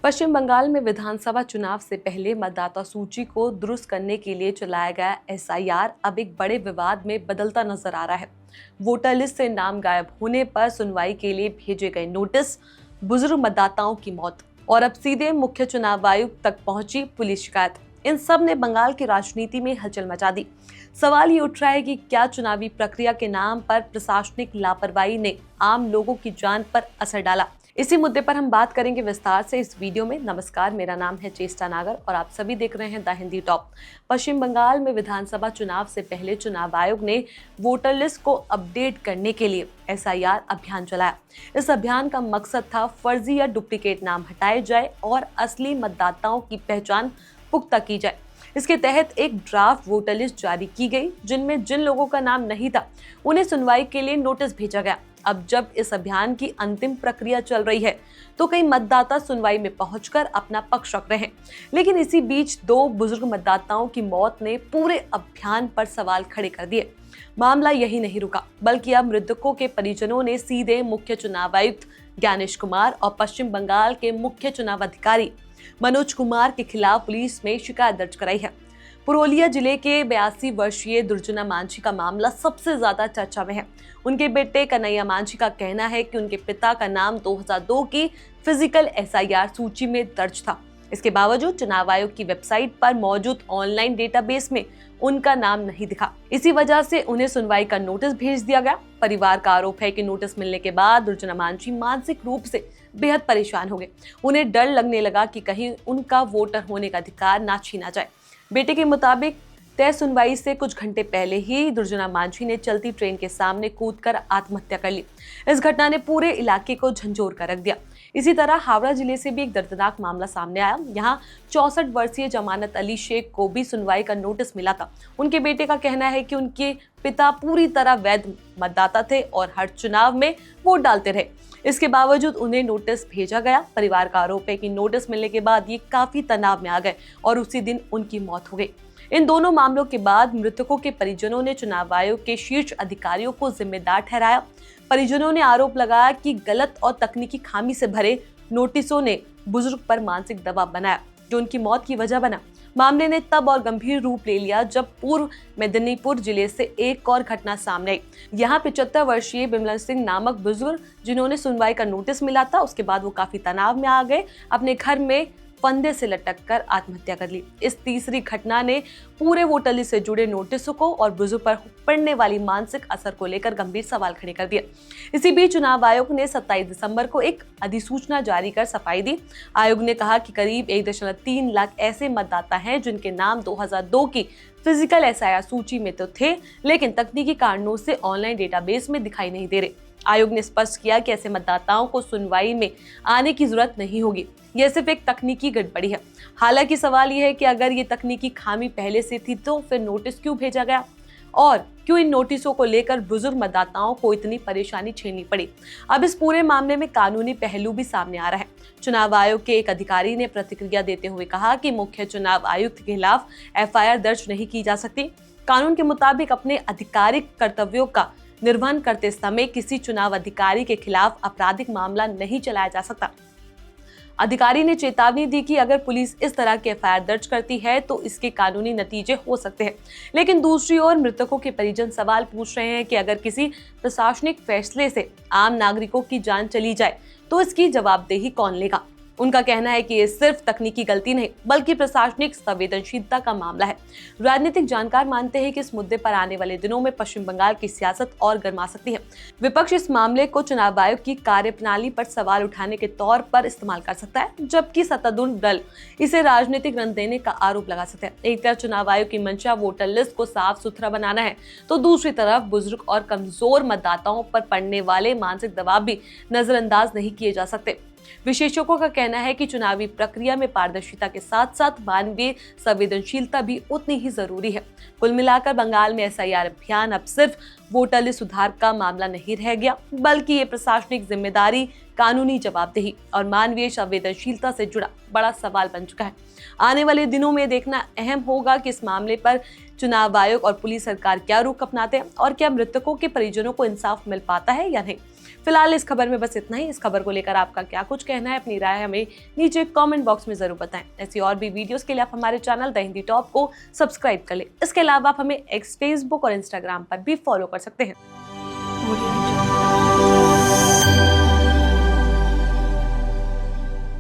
पश्चिम बंगाल में विधानसभा चुनाव से पहले मतदाता सूची को दुरुस्त करने के लिए चलाया गया एसआईआर अब एक बड़े विवाद में बदलता नजर आ रहा है। वोटर लिस्ट से नाम गायब होने पर सुनवाई के लिए भेजे गए नोटिस, बुजुर्ग मतदाताओं की मौत और अब सीधे मुख्य चुनाव आयुक्त तक पहुंची पुलिस शिकायत, इन सब ने बंगाल की राजनीति में हलचल मचा दी। सवाल ये उठ रहा है कि क्या चुनावी प्रक्रिया के नाम पर प्रशासनिक लापरवाही ने आम लोगों की जान पर असर डाला। इसी मुद्दे पर हम बात करेंगे विस्तार से इस वीडियो में। नमस्कार, मेरा नाम है चेष्टा नागर और आप सभी देख रहे हैं द हिंदी टॉप। पश्चिम बंगाल में विधानसभा चुनाव से पहले चुनाव आयोग ने वोटर लिस्ट को अपडेट करने के लिए एसआईआर अभियान चलाया। इस अभियान का मकसद था फर्जी या डुप्लीकेट नाम हटाए जाए और असली मतदाताओं की पहचान पुख्ता की जाए। इसके तहत एक ड्राफ्ट वोटर लिस्ट जारी की गई, जिनमें जिन लोगों का नाम नहीं था उन्हें सुनवाई के लिए नोटिस भेजा गया। अब जब इस अभियान की अंतिम प्रक्रिया चल रही है तो कई मतदाता सुनवाई में पहुंचकर अपना पक्ष रख रहे हैं, लेकिन इसी बीच दो बुजुर्ग मतदाताओं की मौत ने पूरे अभियान पर सवाल खड़े कर दिए। मामला यही नहीं रुका, बल्कि अब मृतकों के परिजनों ने सीधे मुख्य चुनाव आयुक्त ज्ञानेश कुमार और पश्चिम बंगाल के मुख्य चुनाव अधिकारी मनोज कुमार के खिलाफ पुलिस में शिकायत दर्ज कराई है। पुरुलिया जिले के 82 वर्षीय दुर्जना मांझी का मामला सबसे ज्यादा चर्चा में है। उनके बेटे कन्हैया मांझी का कहना है कि उनके पिता का नाम 2002 की फिजिकल एसआईआर सूची में दर्ज था। इसके बावजूद चुनाव आयोग की वेबसाइट पर मौजूद ऑनलाइन डेटाबेस में उनका नाम नहीं दिखा। इसी वजह से उन्हें सुनवाई का नोटिस भेज दिया गया। परिवार का आरोप है कि नोटिस मिलने के बाद दुर्जना मांझी मानसिक रूप से बेहद परेशान हो गए। उन्हें डर लगने लगा कि कहीं उनका वोटर होने का अधिकार ना छीना जाए। बेटे के मुताबिक तय सुनवाई से कुछ घंटे पहले ही दुर्जना मांझी ने चलती ट्रेन के सामने कूदकर आत्महत्या कर ली। इस घटना ने पूरे इलाके को झंझोर कर रख दिया। इसी तरह हावड़ा जिले से भी एक दर्दनाक मामला सामने आया। यहाँ 64 वर्षीय जमानत अली शेख को भी सुनवाई का नोटिस मिला था। उनके बेटे का कहना है कि उनके पिता पूरी तरह वैध मतदाता थे और हर चुनाव में वोट डालते रहे। इसके बावजूद उन्हें नोटिस भेजा गया। परिवार का आरोप है कि नोटिस मिलने के बाद ये काफी तनाव में आ गए और उसी दिन उनकी मौत हो गई। इन दोनों मामलों के बाद मृतकों के परिजनों ने चुनाव आयोग के शीर्ष अधिकारियों को जिम्मेदार ठहराया। परिजनों ने आरोप लगाया कि गलत और तकनीकी खामी से भरे नोटिसों ने बुजुर्ग पर मानसिक दबाव बनाया, जो उनकी मौत की वजह बना। मामले ने तब और गंभीर रूप ले लिया जब पूर्व मेदिनीपुर जिले से एक और घटना सामने आई। यहाँ 75 वर्षीय बिमलन सिंह नामक बुजुर्ग, जिन्होंने सुनवाई का नोटिस मिला था, उसके बाद वो काफी तनाव में आ गए, अपने घर में फंदे से लटक कर आत्महत्या कर ली। इस तीसरी घटना ने पूरे वोटर लिस्ट से जुड़े नोटिसों को और बुजुर्ग पर पड़ने वाली मानसिक असर को लेकर गंभीर सवाल खड़े कर दिए। इसी बीच चुनाव आयोग ने 27 दिसंबर को एक अधिसूचना जारी कर सफाई दी। आयोग ने कहा कि करीब 1.3 लाख ऐसे मतदाता हैं जिनके नाम 2002 की फिजिकल एसआईआर सूची में तो थे, लेकिन तकनीकी कारणों से ऑनलाइन डेटाबेस में दिखाई नहीं दे रहे। आयोग ने स्पष्ट किया कि ऐसे मतदाताओं को सुनवाई में आने की जरूरत नहीं होगी। यह सिर्फ एक तकनीकी गड़बड़ी है। हालांकि सवाल यह है कि अगर ये तकनीकी खामी पहले से थी तो फिर नोटिस क्यों भेजा गया और क्यों इन नोटिसों को लेकर बुजुर्ग मतदाताओं को इतनी परेशानी झेलनी पड़ी। अब इस पूरे मामले में कानूनी पहलू भी सामने आ रहा है। चुनाव आयोग के एक अधिकारी ने प्रतिक्रिया देते हुए कहा कि मुख्य चुनाव आयुक्त के खिलाफ एफआईआर दर्ज नहीं की जा सकती। कानून के मुताबिक अपने आधिकारिक कर्तव्यों का निर्वहन करते समय किसी चुनाव अधिकारी के खिलाफ आपराधिक मामला नहीं चलाया जा सकता। अधिकारी ने चेतावनी दी कि अगर पुलिस इस तरह की एफआईआर दर्ज करती है तो इसके कानूनी नतीजे हो सकते हैं। लेकिन दूसरी ओर मृतकों के परिजन सवाल पूछ रहे हैं कि अगर किसी प्रशासनिक फैसले से आम नागरिकों की जान चली जाए तो इसकी जवाबदेही कौन लेगा। उनका कहना है कि ये सिर्फ तकनीकी गलती नहीं बल्कि प्रशासनिक संवेदनशीलता का मामला है। राजनीतिक जानकार मानते हैं कि इस मुद्दे पर आने वाले दिनों में पश्चिम बंगाल की सियासत और गर्मा सकती है। विपक्ष इस मामले को चुनाव आयोग की कार्यप्रणाली पर सवाल उठाने के तौर पर इस्तेमाल कर सकता है, जबकि सत्तारूढ़ दल इसे राजनीतिक रंग देने का आरोप लगा सकते हैं। एक तरफ चुनाव आयोग की मंशा वोटर लिस्ट को साफ सुथरा बनाना है तो दूसरी तरफ बुजुर्ग और कमजोर मतदाताओं पर पड़ने वाले मानसिक दबाव भी नजरअंदाज नहीं किए जा सकते। विशेषज्ञों का कहना है कि चुनावी प्रक्रिया में पारदर्शिता के साथ साथ मानवीय संवेदनशीलता भी उतनी ही जरूरी है। कुल मिलाकर बंगाल में एसआईआर अभियान अब सिर्फ वोटर लिस्ट सुधार का मामला नहीं रह गया, बल्कि ये प्रशासनिक जिम्मेदारी, कानूनी जवाबदेही और मानवीय संवेदनशीलता से जुड़ा बड़ा सवाल बन चुका है। आने वाले दिनों में देखना अहम होगा कि इस मामले पर चुनाव आयोग और पुलिस सरकार क्या रुख अपनाते हैं और क्या मृतकों के परिजनों को इंसाफ मिल पाता है या नहीं। फिलहाल इस खबर में बस इतना ही। इस खबर को लेकर आपका क्या कुछ कहना है, अपनी राय हमें नीचे कमेंट बॉक्स में जरूर बताएं। ऐसी और भी वीडियोस के लिए आप हमारे चैनल द हिंदी टॉप को सब्सक्राइब कर लें। इसके अलावा आप हमें एक्स, फेसबुक और इंस्टाग्राम पर भी फॉलो कर सकते हैं।